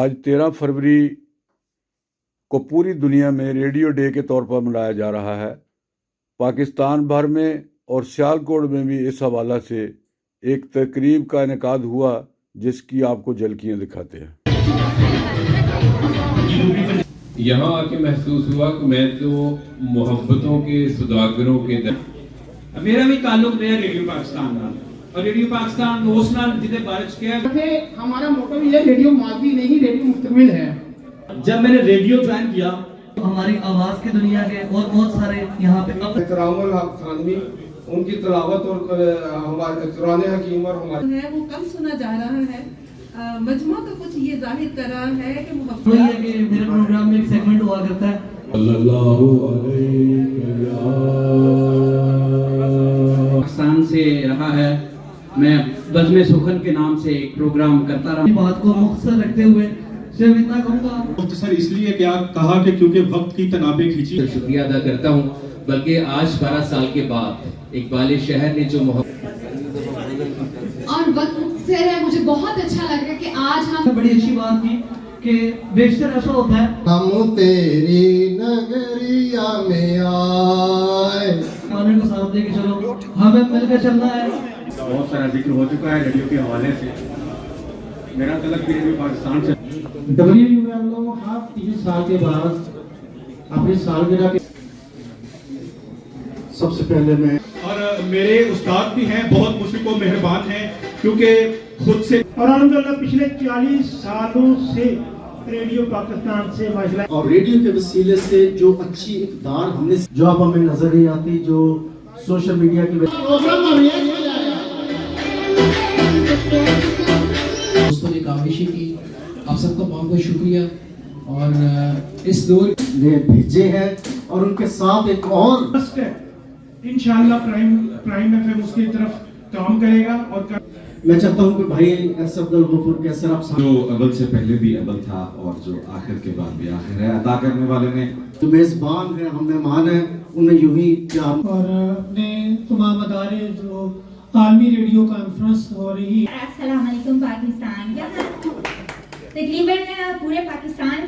آج 13 فروری کو پوری دنیا میں ریڈیو ڈے کے طور پر منایا جا رہا ہے۔ پاکستان بھر میں اور سیالکوٹ میں بھی اس حوالے سے ایک تقریب کا انعقاد ہوا جس کی آپ کو جھلکیاں دکھاتے ہیں۔ یہاں آ کے محسوس ہوا کہ میں تو محبتوں کے سوداگروں کے میرا بھی تعلق ہے ریڈیو پاکستان نال اور ریڈیو پاکستان اس نال جدے بارش کیا ہے۔ ہمارا موٹو یہ ریڈیو ماضی نہیں، ریڈیو مستقبل ہے۔ جب میں نے ریڈیو جوائن کیا ہماری آواز کی دنیا کے اور بہت سارے یہاں پہ احترام الحق خانوی ان کی تلاوت اور ہمارے قرآن حکیم اور ہمارے ہے وہ کم سنا جا رہا ہے۔ مجموعہ کا کچھ یہ ظاہر کر رہا ہے کہ وہی ہے کہ میرے پروگرام میں ایک سیگمنٹ ہوا کرتا ہے پاکستان سے رہا ہے، میں بزم سخن کے نام سے ایک پروگرام کرتا رہا۔ بات کو مختصر رکھتے ہوئے صرف اتنا کہوں گا مختصر اس لیے کیا کہا کہ کیونکہ وقت کی تنابیں کھینچی۔ شکریہ ادا کرتا ہوں، بلکہ آج 12 سال کے بعد اقبال شہر نے جو محبت اور وقت سے ہے، مجھے بہت اچھا لگ رہا ہے کہ آج ہم بڑی اچھی بات کی کہ بیشتر ایسا ہوتا ہے ہم تیری نگریا میں آئے قانون کو ساتھ دے کے چلو، ہمیں مل کے چلنا ہے۔ بہت سارا ذکر ہو چکا ہے ریڈیو کے حوالے سے، میرا تعلق بھی ریڈیو پاکستان سے۔ WUNO ہر 3 سال کے بعد اپنی سالگرہ کے سب سے پہلے میں اور میرے استاد بھی ہیں، بہت مشفق و مہربان ہیں کیونکہ خود سے اور الحمدللہ پچھلے 40 سالوں سے ریڈیو پاکستان سے ماشاءاللہ اور ریڈیو کے وسیلے سے جو اچھی اقدار ہم نے جو اب ہمیں نظر نہیں آتی، جو سوشل میڈیا کی دوستوں نے کاوشی کی، آپ سب کا بہت بہت شکریہ۔ اور اس دور نے بھیجے ہیں اور ان کے ساتھ ایک اور انشاءاللہ پرائم ایف ایم اس کی طرف کام کرے گا۔ اور میں چاہتا ہوں کہ بھائی ایس عبدالغفور کیسر آپ جو اول سے پہلے بھی اول تھا اور جو آخر کے بعد بھی آخر ہے، عطا کرنے والے نے جو میزبان ہیں، ہم مہمان ہیں، انہیں یوں ہی کیا اور اپنے تمام ادارے جو عالمی ریڈیو کانفرنس ہو رہی ہے۔ السلام علیکم پاکستان، تقریباً پورے پاکستان